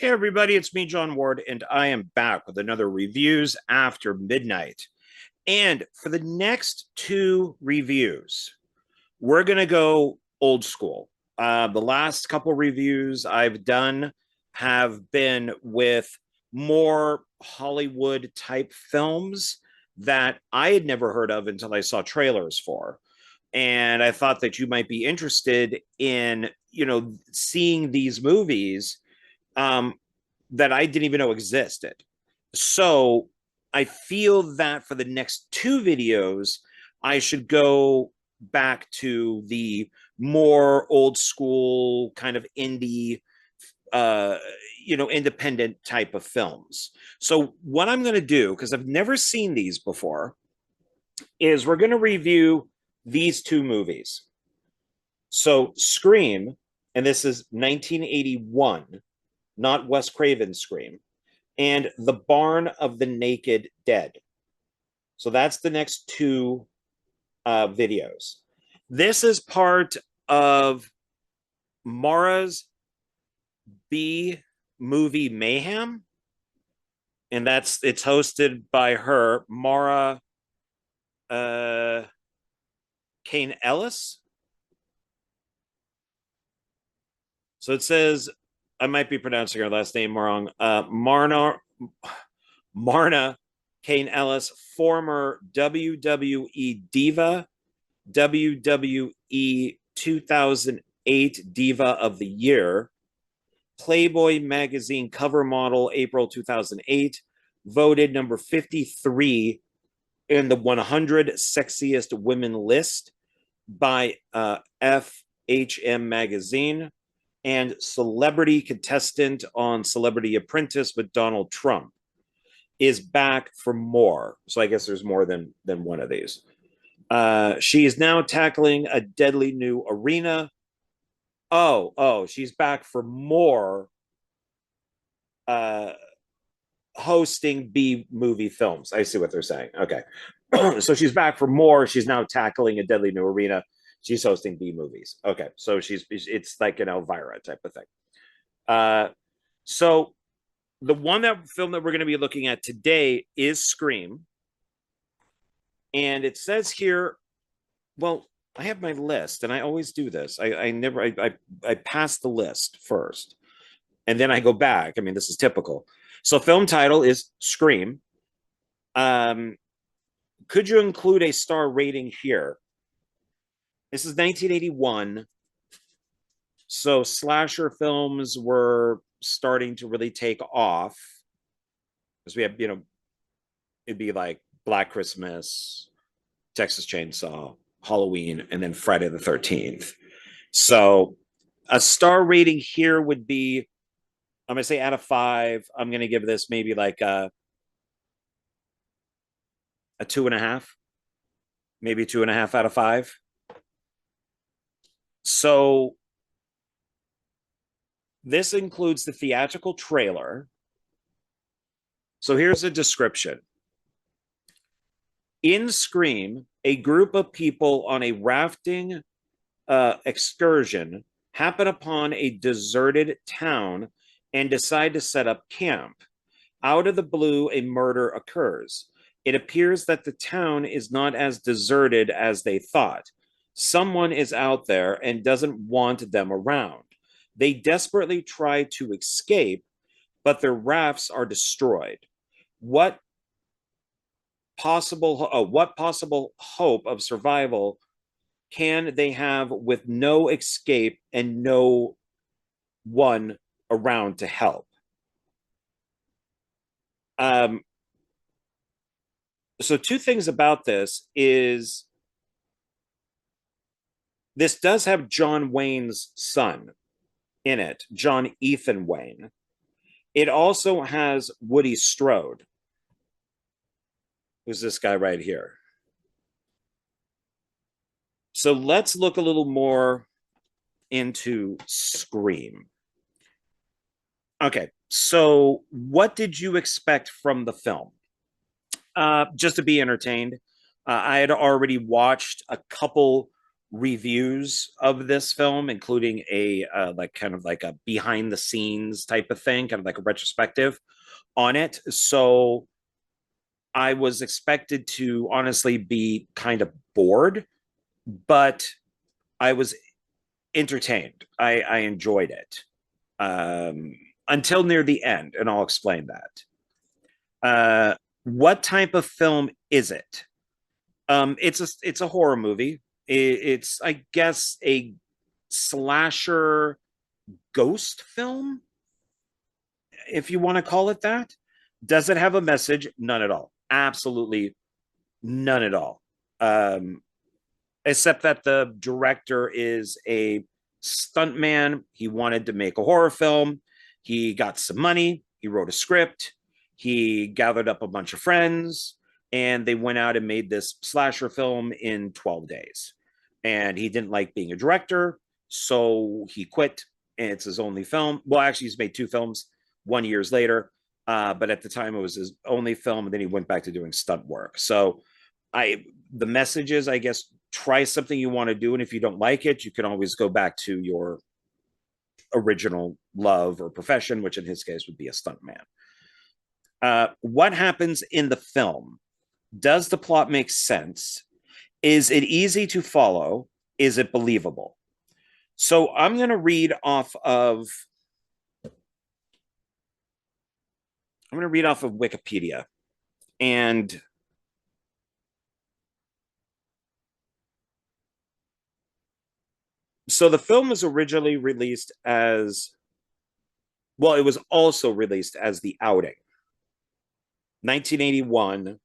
Hey everybody, it's me, John Ward, and I am back with another Reviews After Midnight. And for the next two reviews, we're going to go old school. The last couple reviews I've done have been with more Hollywood type films that I had never heard of until I saw trailers for. And I thought that you might be interested in, seeing these movies um, that I didn't even know existed. So I feel that for the next two videos, I should go back to the more old school kind of indie, uh, independent type of films. So what I'm going to do, because I've never seen these before, is we're going to review these two movies. So Scream, and this is 1981, not Wes Craven's Scream, and The Barn of the Naked Dead. So that's the next two videos. This is part of Mara's B Movie Mayhem, and it's hosted by her, Mara Kane Ellis. So it says, I might be pronouncing her last name wrong. Marna Kane Ellis, former WWE Diva, WWE 2008 Diva of the Year, Playboy magazine cover model, April 2008, voted number 53 in the 100 sexiest women list by FHM magazine, and celebrity contestant on Celebrity Apprentice with Donald Trump, is back for more. So I guess there's more than one of these. She is now tackling a deadly new arena. She's back for more hosting B movie films. I see what they're saying. Okay. So she's back for more. She's now tackling a deadly new arena. She's hosting B movies. Okay. So it's like an Elvira type of thing. So the film that we're going to be looking at today is Scream. And it says here, well, I have my list, and I always do this. I pass the list first, and then I go back. I mean, this is typical. So film title is Scream. Could you include a star rating here? This is 1981. So slasher films were starting to really take off, because we have, it'd be like Black Christmas, Texas Chainsaw, Halloween, and then Friday the 13th. So a star rating here would be, I'm going to say out of 5, I'm going to give this maybe like a 2.5, maybe 2.5 out of 5. So this includes the theatrical trailer. So here's a description. In Scream, a group of people on a rafting excursion happen upon a deserted town and decide to set up camp. Out of the blue, a murder occurs. It appears that the town is not as deserted as they thought. Someone is out there and doesn't want them around. They desperately try to escape, but their rafts are destroyed. What possible hope of survival can they have with no escape and no one around to help? So two things about this is, this does have John Wayne's son in it, John Ethan Wayne. It also has Woody Strode, who's this guy right here. So let's look a little more into Scream. Okay, so what did you expect from the film? Just to be entertained. I had already watched a couple reviews of this film, including a like kind of like a behind the scenes type of thing, kind of like a retrospective on it. So I was expected to honestly be kind of bored, but I was entertained. I enjoyed it until near the end, and I'll explain that. What type of film is it? It's a horror movie. It's I guess a slasher ghost film, if you want to call it that. Does it have a message? None at all. Absolutely none at all. Um, except that the director is a stuntman. He wanted to make a horror film. He got some money. He wrote a script. He gathered up a bunch of friends, and they went out and made this slasher film in 12 days. And he didn't like being a director, so he quit. And it's his only film. Well, actually, he's made two films 1 years later. But at the time, it was his only film, and then he went back to doing stunt work. So the message is, I guess, try something you want to do, and if you don't like it, you can always go back to your original love or profession, which in his case would be a stuntman. What happens in the film? Does the plot make sense? Is it easy to follow? Is it believable? So I'm going to read off of Wikipedia, and so the film was originally released as, well, it was also released as The Outing, 1981,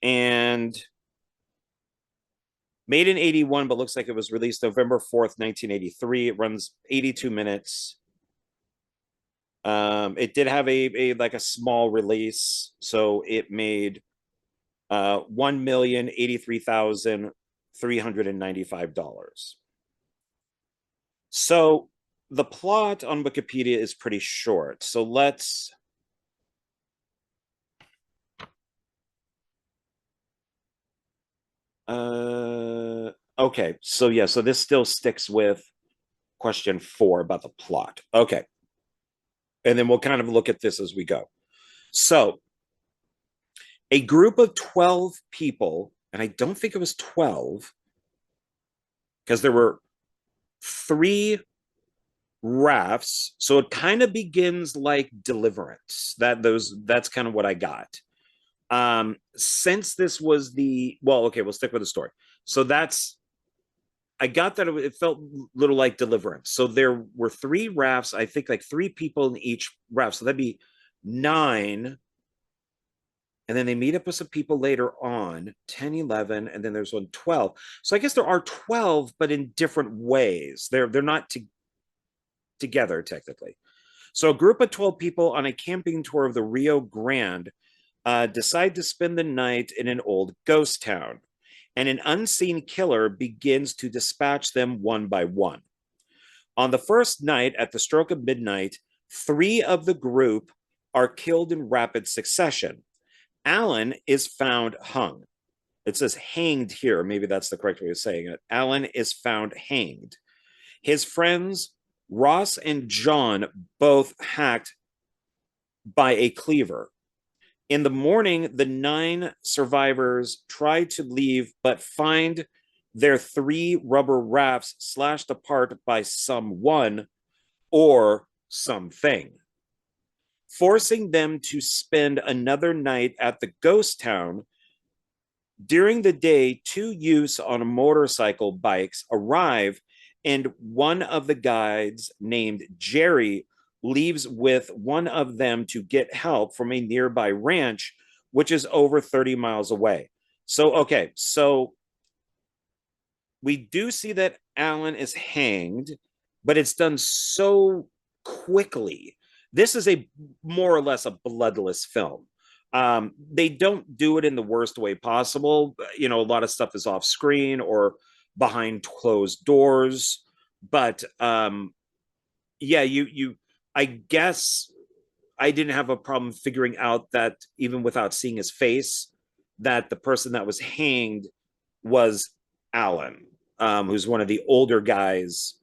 and made in 81, but looks like it was released November 4th, 1983. It runs 82 minutes. It did have a like a small release, so it made $1,083,395. So the plot on Wikipedia is pretty short. So let's okay. So yeah, so this still sticks with question 4 about the plot. Okay. And then we'll kind of look at this as we go. So a group of 12 people, and I don't think it was 12, because there were 3 rafts. So it kind of begins like Deliverance. That's kind of what I got. Since this was the, well, okay, we'll stick with the story. So that's, I got that it felt a little like Deliverance. So there were 3 rafts, I think like 3 people in each raft. So that'd be 9. And then they meet up with some people later on, 10, 11, and then there's one 12. So I guess there are 12, but in different ways. They're not together technically. So a group of 12 people on a camping tour of the Rio Grande decide to spend the night in an old ghost town, and an unseen killer begins to dispatch them one by one. On the first night, at the stroke of midnight, 3 of the group are killed in rapid succession. Alan is found hung. It says hanged here. Maybe that's the correct way of saying it. Alan is found hanged. His friends, Ross and John, both hacked by a cleaver. In the morning, the 9 survivors try to leave, but find their 3 rubber rafts slashed apart by someone or something, forcing them to spend another night at the ghost town. During the day, 2 youths on motorcycle bikes arrive, and one of the guides, named Jerry, leaves with one of them to get help from a nearby ranch, which is over 30 miles away. So, okay, so we do see that Alan is hanged, but it's done so quickly. This is a more or less a bloodless film. They don't do it in the worst way possible. You know, a lot of stuff is off screen or behind closed doors. But yeah, I guess I didn't have a problem figuring out that even without seeing his face, that the person that was hanged was Alan, who's one of the older guys.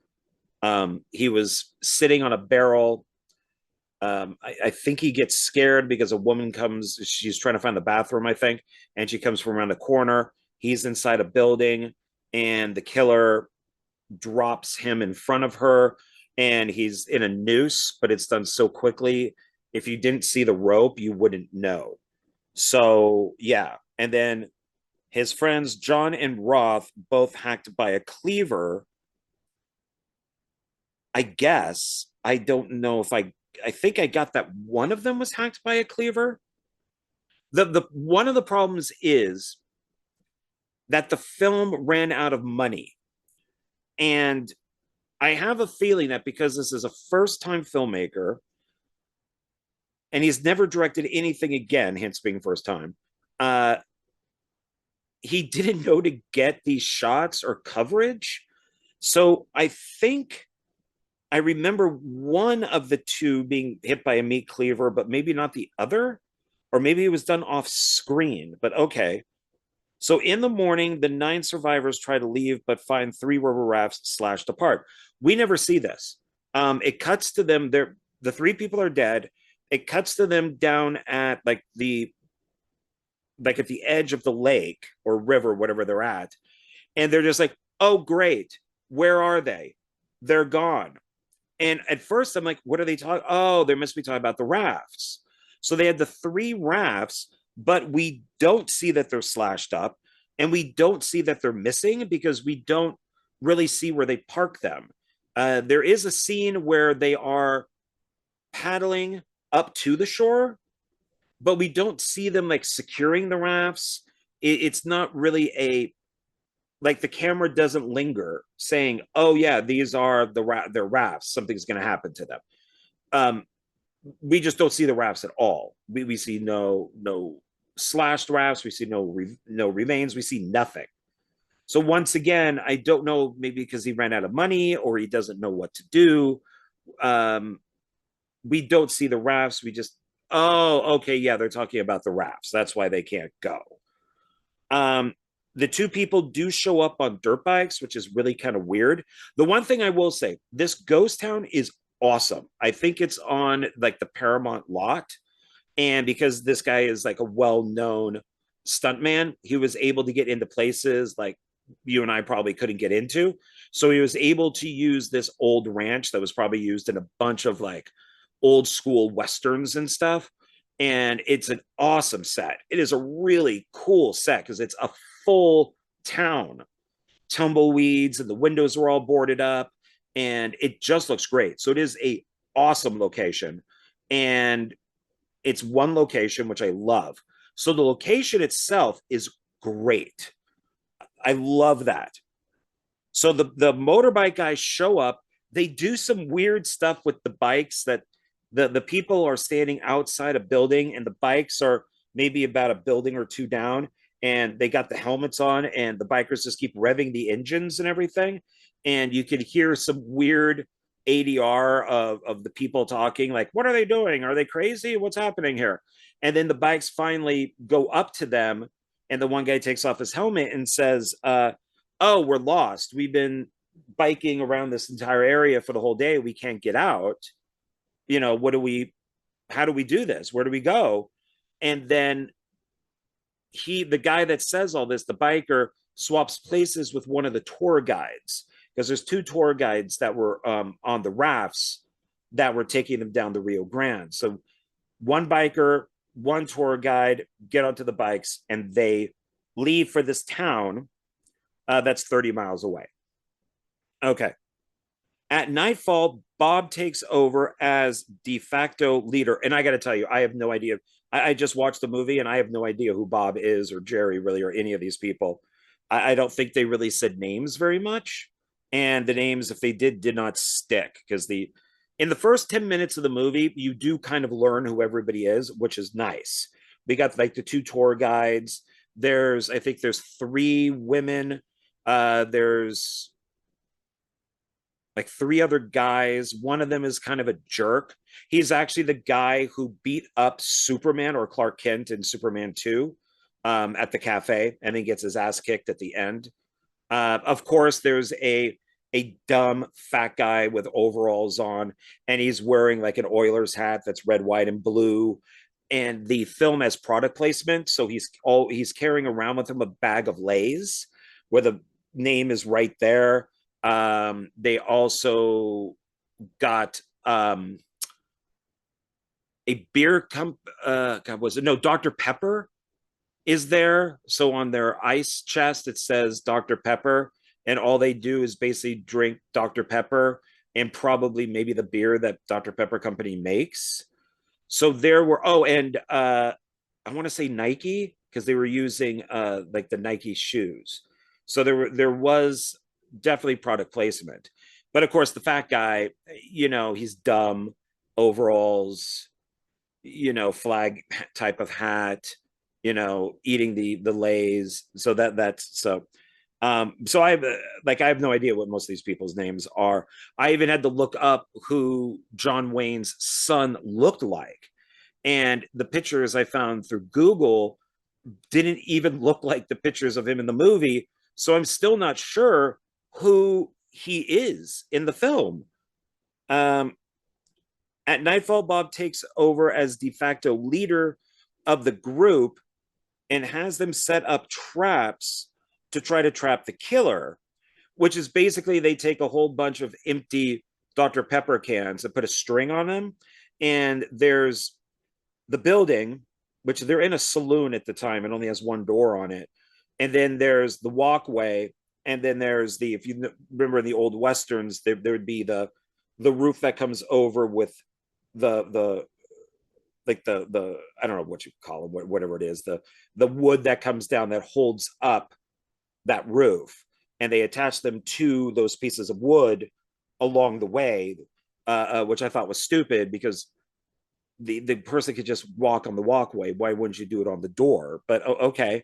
He was sitting on a barrel. I think he gets scared because a woman comes. She's trying to find the bathroom, I think, and she comes from around the corner. He's inside a building, and the killer drops him in front of her, and he's in a noose, but it's done so quickly. If you didn't see the rope, you wouldn't know. So, yeah. And then his friends, John and Roth, both hacked by a cleaver. I guess. I don't know if I think I got that one of them was hacked by a cleaver. The one of the problems is that the film ran out of money. And I have a feeling that because this is a first time filmmaker and he's never directed anything again, hence being first time, uh, he didn't know to get these shots or coverage. So I think I remember one of the two being hit by a meat cleaver, but maybe not the other, or maybe it was done off screen. But okay. So in the morning, the 9 survivors try to leave, but find 3 rubber rafts slashed apart. We never see this. It cuts to them. They're the 3 people are dead. It cuts to them down at like at the edge of the lake or river, whatever they're at, and they're just like, "Oh, great! Where are they? They're gone." And at first, I'm like, "What are they talking? Oh, they must be talking about the rafts." So they had the 3 rafts, but we don't see that they're slashed up, and we don't see that they're missing because we don't really see where they park them. There is a scene where they are paddling up to the shore, but we don't see them like securing the rafts. It's not really a like the camera doesn't linger saying, "Oh yeah, these are their rafts. Something's going to happen to them." Um, we just don't see the rafts at all. We see no slashed rafts. We see no remains. We see nothing. So once again, I don't know, maybe because he ran out of money or he doesn't know what to do. Um, we don't see the rafts. We just, oh, okay, yeah, they're talking about the rafts. That's why they can't go. Um, the 2 people do show up on dirt bikes, which is really kind of weird. The one thing I will say, this ghost town is awesome. I think it's on like the Paramount lot. And because this guy is like a well-known stuntman, he was able to get into places like you and I probably couldn't get into. So he was able to use this old ranch that was probably used in a bunch of like old school westerns and stuff. And it's an awesome set. It is a really cool set because it's a full town, tumbleweeds, and the windows are all boarded up, and it just looks great. So it is a awesome location, and it's one location which I love. So the location itself is great. I love that. So the motorbike guys show up. They do some weird stuff with the bikes that the people are standing outside a building and the bikes are maybe about a building or two down and they got the helmets on and the bikers just keep revving the engines and everything. And you could hear some weird ADR of the people talking, like, what are they doing? Are they crazy? What's happening here? And then the bikes finally go up to them and the one guy takes off his helmet and says, oh, we're lost. We've been biking around this entire area for the whole day. We can't get out. What do we, how do we do this? Where do we go? And then the guy that says all this, the biker, swaps places with one of the tour guides because there's 2 tour guides that were on the rafts that were taking them down the Rio Grande. So one biker, one tour guide get onto the bikes and they leave for this town that's 30 miles away. Okay. At nightfall, Bob takes over as de facto leader. And I got to tell you, I have no idea. I just watched the movie and I have no idea who Bob is or Jerry really or any of these people. I don't think they really said names very much. And the names, if they did not stick because in the first 10 minutes of the movie, you do kind of learn who everybody is, which is nice. We got like the 2 tour guides. I think there's 3 women. There's like 3 other guys. One of them is kind of a jerk. He's actually the guy who beat up Superman or Clark Kent in Superman 2. at the cafe, and then gets his ass kicked at the end. Of course, there's a dumb fat guy with overalls on, and he's wearing like an Oilers hat that's red, white, and blue. And the film has product placement, so he's carrying around with him a bag of Lay's, where the name is right there. They also got a beer God, was it no Dr. Pepper is there. So on their ice chest, it says Dr. Pepper, and all they do is basically drink Dr. Pepper and probably maybe the beer that Dr. Pepper Company makes. So there were, oh, and I want to say Nike because they were using like the Nike shoes. So there was definitely product placement. But of course, the fat guy, he's dumb, overalls, flag type of hat, eating the Lay's. So that's so. So I have no idea what most of these people's names are. I even had to look up who John Wayne's son looked like, and the pictures I found through Google didn't even look like the pictures of him in the movie. So I'm still not sure who he is in the film. Um, at nightfall, Bob takes over as de facto leader of the group and has them set up traps to try to trap the killer, which is basically they take a whole bunch of empty Dr. Pepper cans and put a string on them. And there's the building, which they're in a saloon at the time. It only has one door on it. And then there's the walkway. And then there's if you remember in the old Westerns, there would be the roof that comes over with the like the I don't know what you call it, whatever it is, the wood that comes down that holds up that roof, and they attach them to those pieces of wood along the way, which I thought was stupid because the person could just walk on the walkway. Why wouldn't you do it on the door? But okay,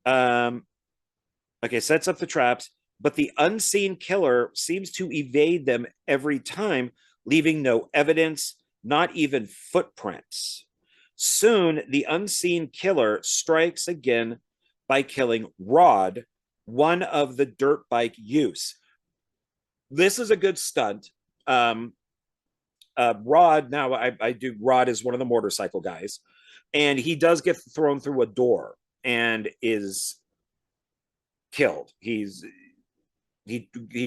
okay, sets up the traps, but the unseen killer seems to evade them every time, leaving no evidence, not even footprints. Soon, the unseen killer strikes again by killing Rod, one of the dirt bike youths. This is a good stunt. Rod, now I do, Rod is one of the motorcycle guys, and he does get thrown through a door and is killed. He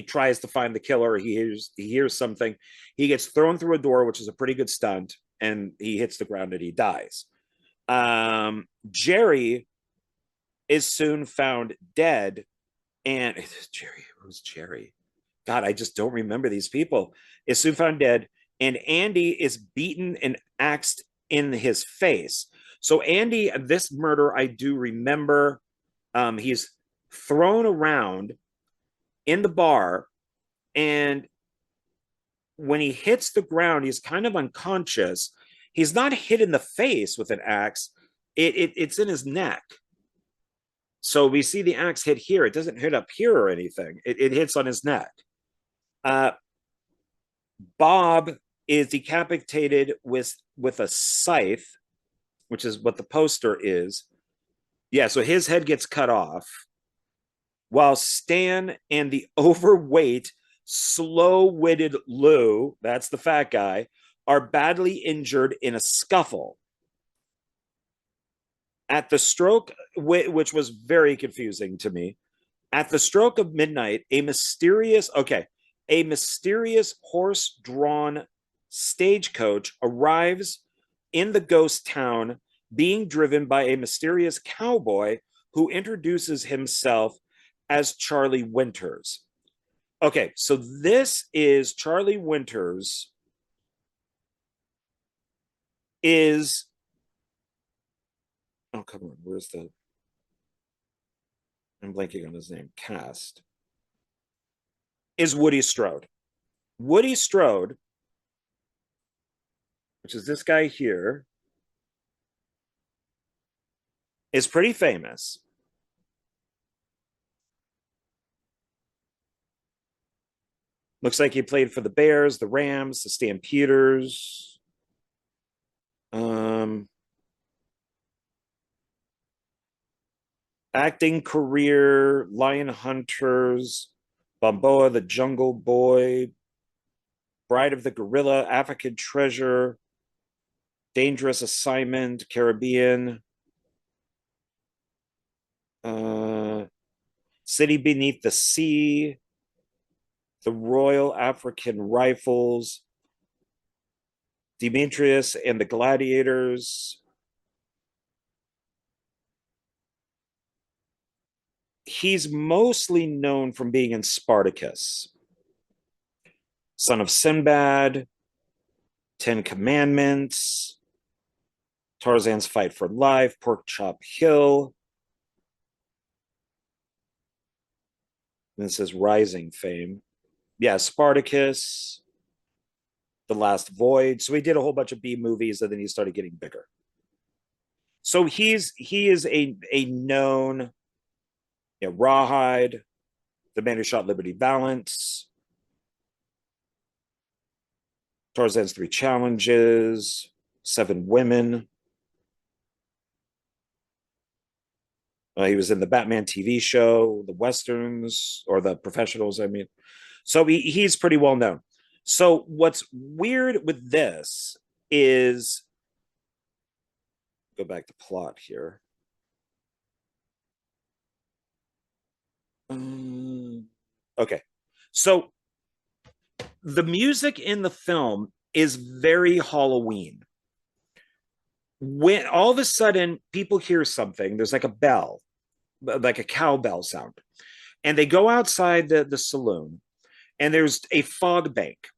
tries to find the killer. He hears something. He gets thrown through a door, which is a pretty good stunt, and he hits the ground and he dies. Jerry is soon found dead, and Jerry, who's Jerry? God, I just don't remember these people. Is soon found dead, and Andy is beaten and axed in his face. So Andy, this murder I do remember. He's thrown around in the bar, and when he hits the ground, he's kind of unconscious. He's not hit in the face with an axe. It's in his neck. So we see the axe hit here. It doesn't hit up here or anything. It hits on his neck. Bob is decapitated with a scythe, which is what the poster is. Yeah, so his head gets cut off, while Stan and the overweight, slow-witted Lou, that's the fat guy, are badly injured in a scuffle. At the stroke, which was very confusing to me, at the stroke of midnight, a mysterious horse-drawn stagecoach arrives in the ghost town, being driven by a mysterious cowboy who introduces himself as Charlie Winters. Okay, so this is Charlie Winters is, oh, come on, where's I'm blanking on his name, cast, is Woody Strode. Woody Strode, which is this guy here, is pretty famous. Looks like he played for the Bears, the Rams, the Stampeders. Acting career, Lion Hunters, Balboa the Jungle Boy, Bride of the Gorilla, African Treasure, Dangerous Assignment, Caribbean, uh, City Beneath the Sea, the Royal African Rifles, Demetrius and the Gladiators. He's mostly known from being in Spartacus, Son of Sinbad, Ten Commandments, Tarzan's Fight for Life, Pork Chop Hill. This is Rising fame. Yeah, Spartacus, The Last Voyage. So he did a whole bunch of B movies, and then he started getting bigger. So he is a known, Rawhide, The Man Who Shot Liberty Valance, Tarzan's Three Challenges, Seven Women. He was in the Batman TV show, the Westerns, or the Professionals, I mean. So he's pretty well known. So what's weird with this is, go back to plot here. Okay. So the music in the film is very Halloween. When all of a sudden people hear something, there's like a bell, like a cowbell sound, and they go outside the saloon, and there's a fog bank,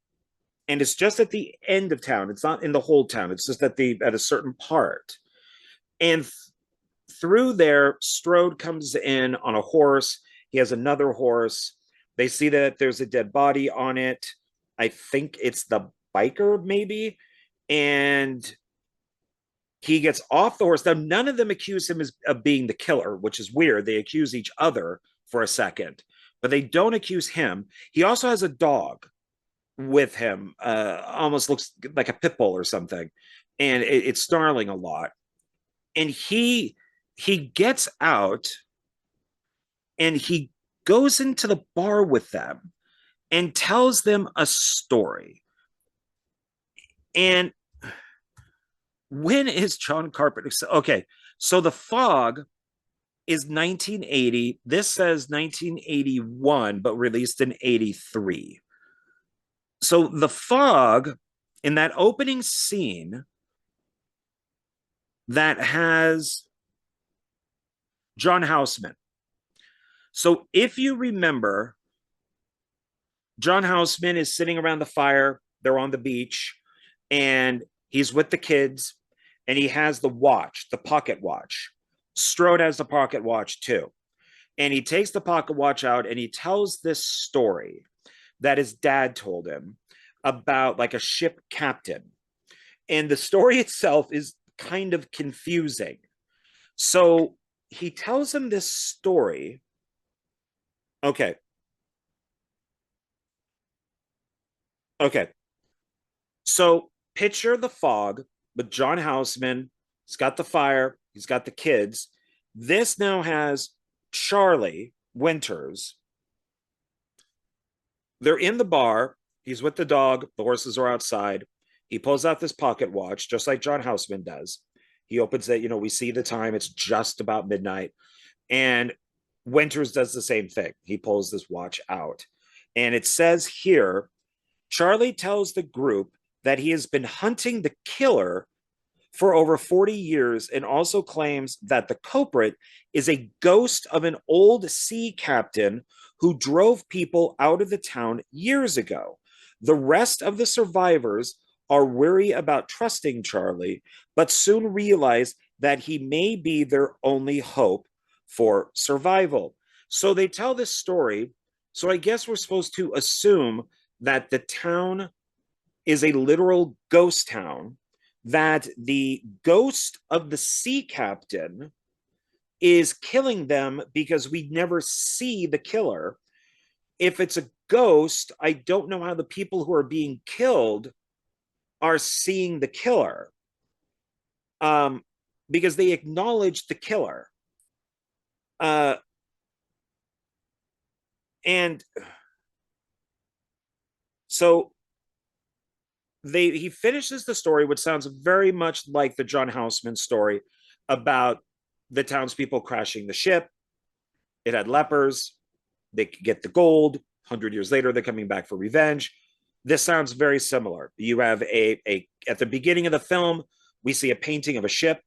and it's just at the end of town. It's not in the whole town. It's just at a certain part, and through there, Strode comes in on a horse. He has another horse. They see that there's a dead body on it. I think it's the biker, maybe, and he gets off the horse. Now, none of them accuse him of being the killer, which is weird. They accuse each other for a second, but they don't accuse him. He also has a dog with him, almost looks like a pit bull or something, and it's snarling a lot. And he gets out and he goes into the bar with them and tells them a story. And when is John Carpenter? Okay, so The Fog is 1980. This says 1981, but released in 83. So The Fog, in that opening scene that has John Houseman. So if you remember, John Houseman is sitting around the fire. They're on the beach, and he's with the kids, and he has the watch, the pocket watch. Strode has the pocket watch too. And he takes the pocket watch out and he tells this story that his dad told him about like a ship captain. And the story itself is kind of confusing. So he tells him this story. Okay. Okay. So picture The Fog with John Houseman. He's got the fire, he's got the kids. This now has Charlie Winters. They're in the bar. He's with the dog. The horses are outside. He pulls out this pocket watch, just like John Houseman does. He opens it. We see the time. It's just about midnight. And Winters does the same thing. He pulls this watch out. And it says here, Charlie tells the group that he has been hunting the killer for over 40 years and also claims that the culprit is a ghost of an old sea captain who drove people out of the town years ago. The rest of the survivors are wary about trusting Charlie, but soon realize that he may be their only hope for survival. So they tell this story. So I guess we're supposed to assume that the town is a literal ghost town, that the ghost of the sea captain is killing them because we never see the killer. If it's a ghost, I don't know how the people who are being killed are seeing the killer, because they acknowledge the killer. Uh, and so he finishes the story, which sounds very much like the John Houseman story about the townspeople crashing the ship. It had lepers. They get the gold. 100 years later, they're coming back for revenge. This sounds very similar. You have a at the beginning of the film, we see a painting of a ship.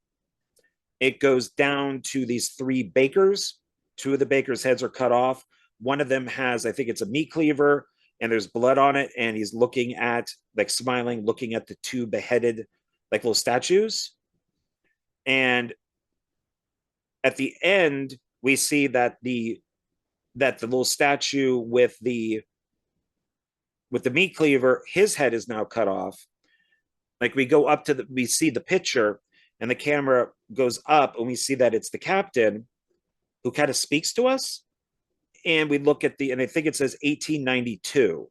It goes down to these three bakers. Two of the bakers' heads are cut off. One of them has, I think it's a meat cleaver, and there's blood on it. And he's looking at, like, smiling, looking at the two beheaded, like, little statues. And at the end, we see that the little statue with the meat cleaver, his head is now cut off. Like, we see the picture, and the camera goes up, and we see that it's the captain who kind of speaks to us. And we look at and I think it says 1892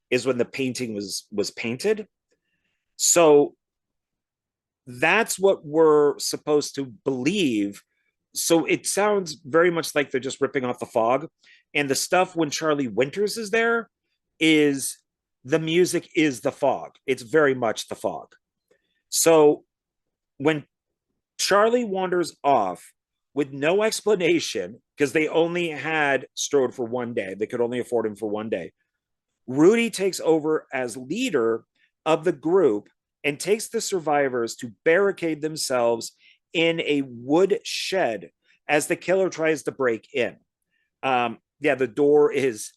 is when the painting was painted. So that's what we're supposed to believe. So it sounds very much like they're just ripping off the fog. And the stuff when Charlie Winters is there is the music is the fog. It's very much the fog. So when Charlie wanders off with no explanation, because they only had Strode for one day, they could only afford him for one day. Rudy takes over as leader of the group and takes the survivors to barricade themselves in a wood shed as the killer tries to break in. Yeah, the door is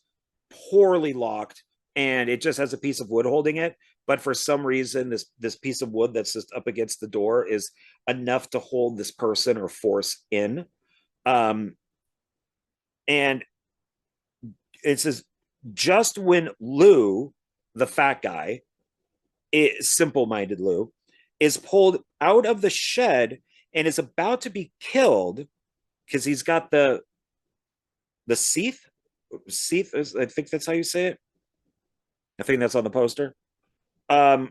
poorly locked, and it just has a piece of wood holding it. But for some reason, this piece of wood that's just up against the door is enough to hold this person or force in. Um, and it says just when Lou, the fat guy, simple-minded Lou, is pulled out of the shed and is about to be killed because he's got the Seath. Seath is, I think that's how you say it. I think that's on the poster. Um,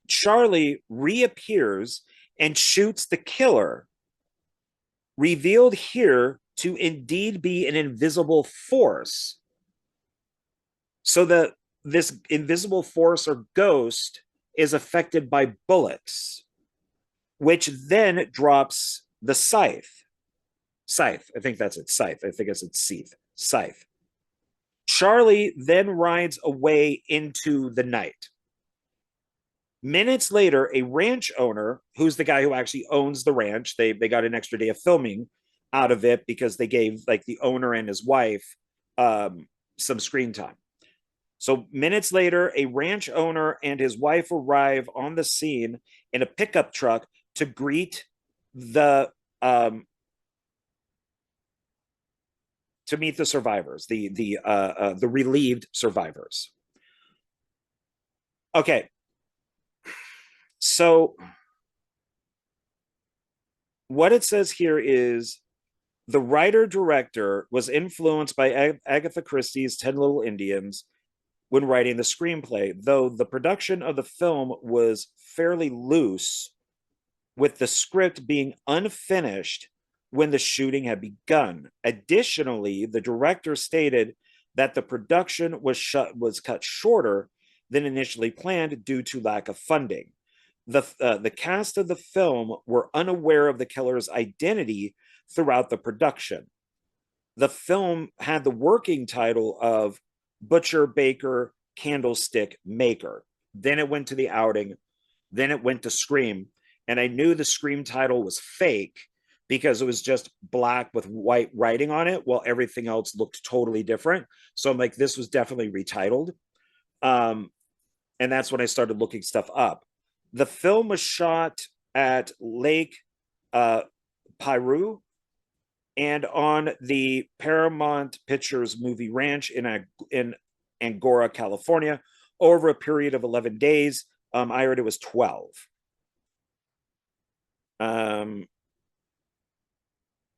Charlie reappears and shoots the killer, revealed here to indeed be an invisible force. So that this invisible force or ghost is affected by bullets, which then drops the scythe. Scythe. I think that's it. Scythe. I think it's Seath. Scythe. Charlie then rides away into the night. Minutes later, a ranch owner, who's the guy who actually owns the ranch, they got an extra day of filming out of it because they gave, like, the owner and his wife some screen time. So minutes later, a ranch owner and his wife arrive on the scene in a pickup truck to greet the to meet the survivors, the relieved survivors. Okay, so what it says here is the writer director was influenced by Agatha Christie's 10 Little Indians when writing the screenplay, though the production of the film was fairly loose, with the script being unfinished when the shooting had begun. Additionally, the director stated that the production was cut shorter than initially planned due to lack of funding. The cast of the film were unaware of the killer's identity throughout the production. The film had the working title of Butcher, Baker, Candlestick, Maker. Then it went to The Outing. Then it went to Scream. And I knew the Scream title was fake because it was just black with white writing on it, while everything else looked totally different. So I'm like, this was definitely retitled. And that's when I started looking stuff up. The film was shot at Lake Piru and on the Paramount Pictures movie ranch in Angora, California, over a period of 11 days. I heard it was 12.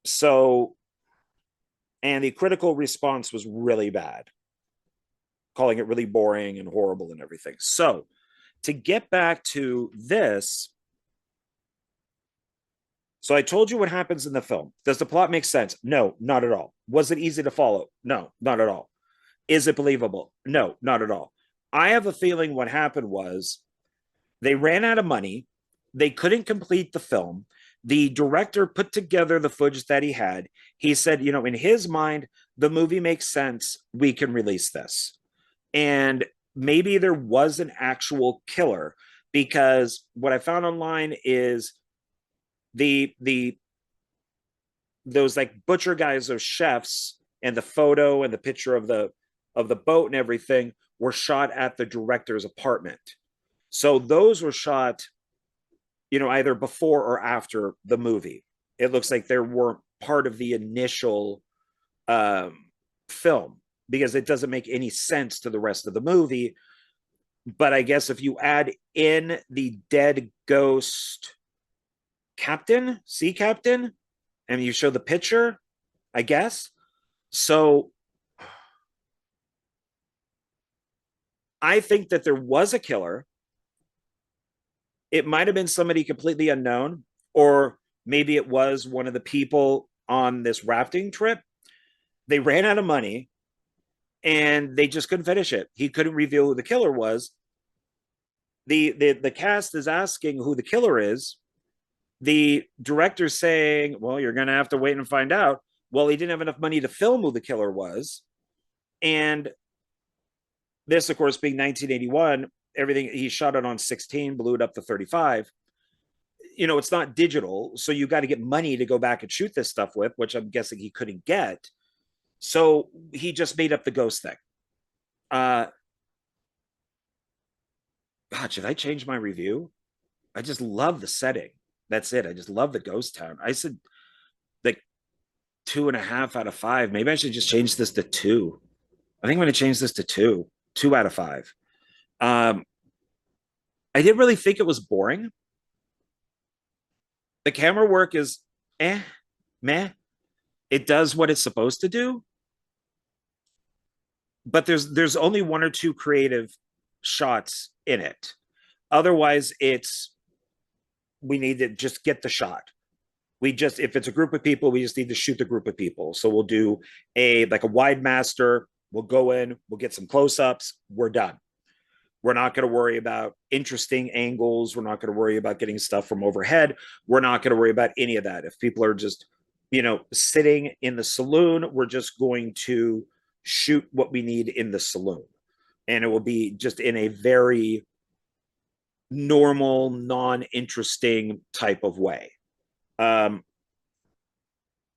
So, and the critical response was really bad, calling it really boring and horrible and everything. So, to get back to this, So I told you what happens in the film. Does the plot make sense? No, not at all. Was it easy to follow? No, not at all. Is it believable? No, not at all. I have a feeling what happened was they ran out of money. They couldn't complete the film. The director put together the footage that he had. He said, in his mind, the movie makes sense. We can release this. And maybe there was an actual killer, because what I found online is the those like butcher guys or chefs, and the photo and the picture of the boat and everything were shot at the director's apartment. So those were shot, either before or after the movie. It looks like they weren't part of the initial um, film, because it doesn't make any sense to the rest of the movie. But I guess if you add in the dead ghost captain, sea captain, and you show the picture, I guess. So I think that there was a killer. It might have been somebody completely unknown, or maybe it was one of the people on this rafting trip. They ran out of money and they just couldn't finish it. He couldn't reveal who the killer was. The cast is asking who the killer is. The director's saying, well, you're going to have to wait and find out. Well, he didn't have enough money to film who the killer was. And this, of course, being 1981, everything he shot it on 16, blew it up to 35. It's not digital, so you got to get money to go back and shoot this stuff with, which I'm guessing he couldn't get. So he just made up the ghost thing. Uh, God, should I change my review? I just love the setting. That's it. I just love the ghost town. I said like 2.5 out of 5. Maybe I should just change this to 2. I think I'm going to change this to 2. 2 out of 5. Um, I didn't really think it was boring. The camera work is meh. It does what it's supposed to do, but there's only one or two creative shots in it. Otherwise, it's we need to just get the shot. We just, if it's a group of people, we just need to shoot the group of people. So we'll do a wide master. We'll go in, we'll get some close-ups. We're done. We're not going to worry about interesting angles. We're not going to worry about getting stuff from overhead. We're not going to worry about any of that. If people are just, sitting in the saloon, we're just going to shoot what we need in the saloon. And it will be just in a very normal, non interesting type of way. Um,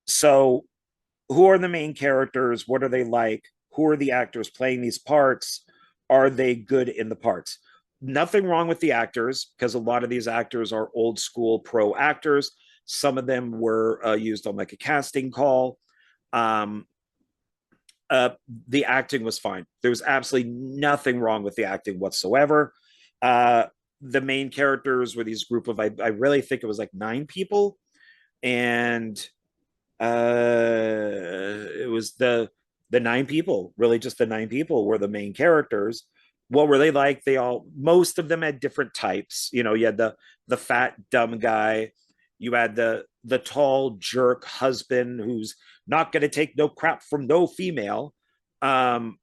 so, who are the main characters? What are they like? Who are the actors playing these parts? Are they good in the parts? Nothing wrong with the actors, because a lot of these actors are old school pro actors. Some of them were used on like a casting call. Um, uh, the acting was fine. There was absolutely nothing wrong with the acting whatsoever. Uh, the main characters were these group of, I really think it was like 9 people. And it was the 9 people, really just the 9 people were the main characters. What were they like? They all, most of them had different types. You had the fat dumb guy. You had the tall jerk husband who's not going to take no crap from no female. Um,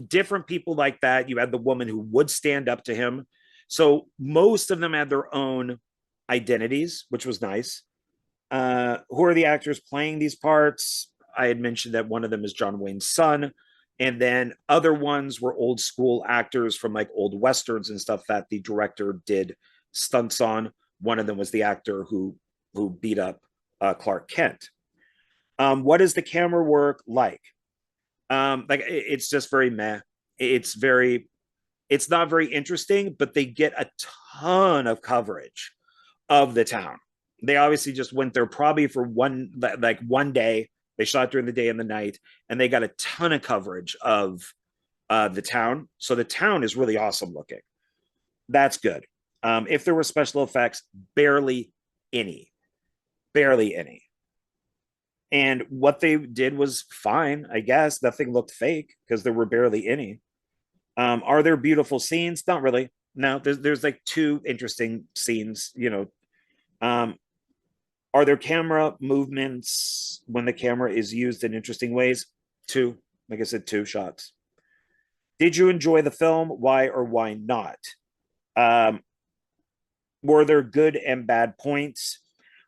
Different people like that. You had the woman who would stand up to him. So most of them had their own identities, which was nice. Who are the actors playing these parts? I had mentioned that one of them is John Wayne's son. And then other ones were old school actors from like old westerns and stuff that the director did stunts on. One of them was the actor who beat up Clark Kent. What is the camera work like? Like it's just very meh. It's very, it's not very interesting, but they get a ton of coverage of the town. They obviously just went there probably for one day. They shot during the day and the night, and they got a ton of coverage of the town. So the town is really awesome looking. That's good. If there were special effects, barely any, barely any. And what they did was fine, I guess. Nothing looked fake because there were barely any. Are there beautiful scenes? Not really. No, there's like 2 interesting scenes. Um, Are there camera movements when the camera is used in interesting ways? Two, like I said, two shots. Did you enjoy the film? Why or why not? Um, were there good and bad points?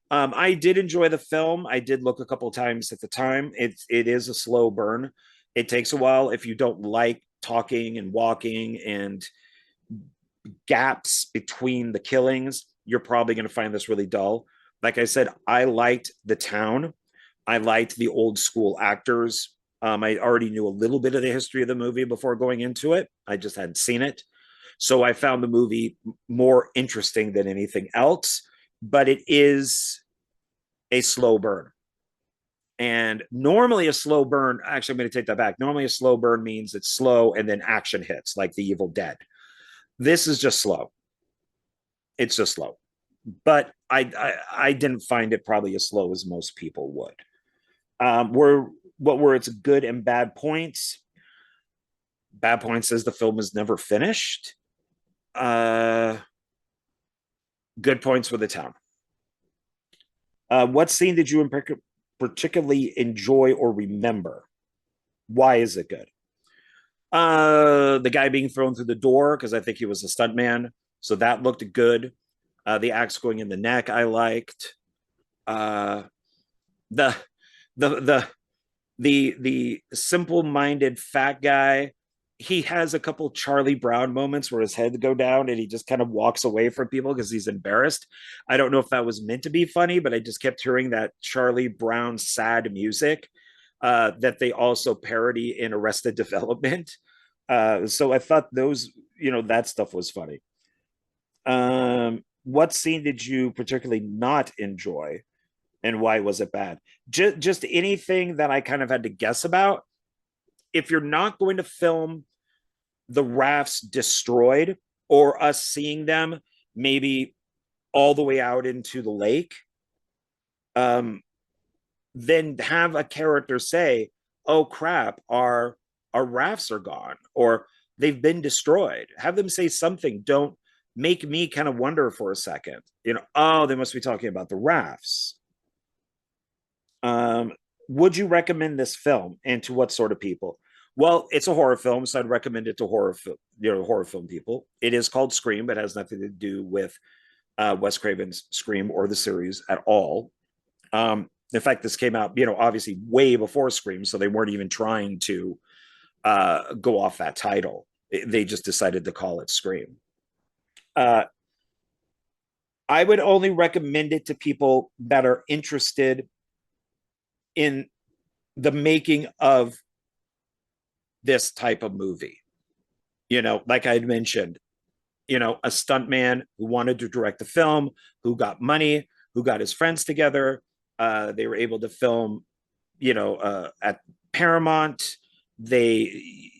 I did enjoy the film. I did look a couple of times at the time. It is a slow burn. It takes a while if you don't like talking and walking and gaps between the killings. You're probably going to find this really dull. Like I said, I liked the town. I liked the old school actors. I already knew a little bit of the history of the movie before going into it. I just hadn't seen it. So I found the movie more interesting than anything else, but it is a slow burn. And normally a slow burn, actually, I'm going to take that back. Normally a slow burn means it's slow and then action hits, like The Evil Dead. This is just slow. It's just slow. But I didn't find it probably as slow as most people would. Were what were its good and bad points? Bad points is the film is never finished. Uh, Good points for the town. What scene did you particularly enjoy or remember? Why is it good? The guy being thrown through the door because I think he was a stuntman, so that looked good. The axe going in the neck, I liked. Uh, the the the simple-minded fat guy. He has a couple Charlie Brown moments where his head go down and he just kind of walks away from people because he's embarrassed. I don't know if that was meant to be funny, but I just kept hearing that Charlie Brown sad music that they also parody in Arrested Development. So I thought those, that stuff was funny. What scene did you particularly not enjoy, and why was it bad? Just anything that I kind of had to guess about. If you're not going to film the rafts destroyed or us seeing them maybe all the way out into the lake, um, then have a character say, "Oh crap, our rafts are gone," or "They've been destroyed." Have them say something. Don't make me kind of wonder for a second. Oh, they must be talking about the rafts. Um, would you recommend this film, and to what sort of people? Well, it's a horror film, so I'd recommend it to horror film people. It is called Scream, but it has nothing to do with Wes Craven's Scream or the series at all. In fact, this came out, obviously way before Scream, so they weren't even trying to go off that title. They just decided to call it Scream. Uh, I would only recommend it to people that are interested in the making of this type of movie. Like I had mentioned, a stuntman who wanted to direct the film, who got money, who got his friends together. They were able to film, at Paramount. They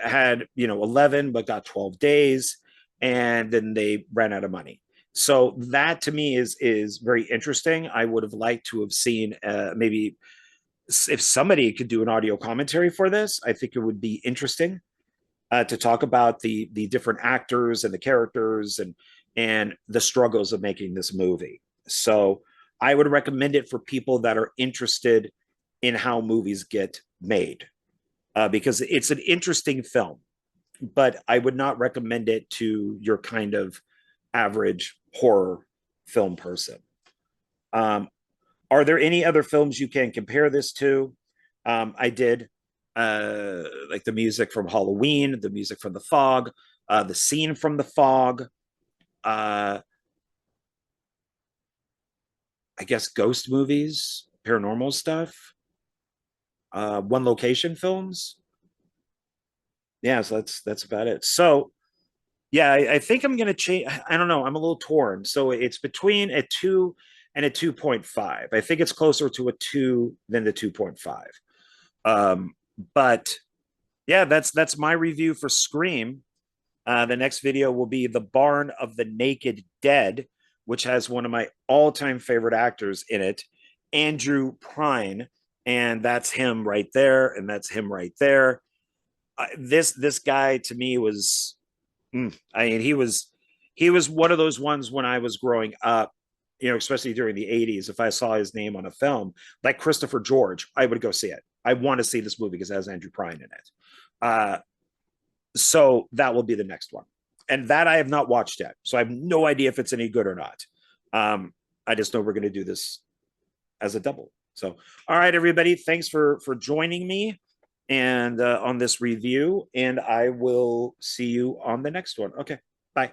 had, 11, but got 12 days. And then they ran out of money. So that to me is very interesting. I would have liked to have seen maybe if somebody could do an audio commentary for this. I think it would be interesting to talk about the different actors and the characters and the struggles of making this movie. So I would recommend it for people that are interested in how movies get made, because it's an interesting film, but I would not recommend it to your kind of average horror film person. Um, are there any other films you can compare this to? I did like the music from Halloween, the music from The Fog, the scene from The Fog. Uh, I guess ghost movies, paranormal stuff, one location films. Yeah, so that's about it. So yeah, I think I'm gonna change. I don't know. I'm a little torn. So it's between a 2 and a 2.5. I think it's closer to a 2 than the 2.5. Um, but yeah, that's my review for Scream. The next video will be The Barn of the Naked Dead, which has one of my all-time favorite actors in it, Andrew Prine, and that's him right there, and that's him right there. This guy to me was, I mean, he was one of those ones when I was growing up. especially during the 80s, if I saw his name on a film like Christopher George, I would go see it. I want to see this movie because it has Andrew Prine in it. So that will be the next one. And that I have not watched yet. So I have no idea if it's any good or not. I just know we're going to do this as a double. So, all right, everybody, thanks for joining me and on this review. And I will see you on the next one. Okay, bye.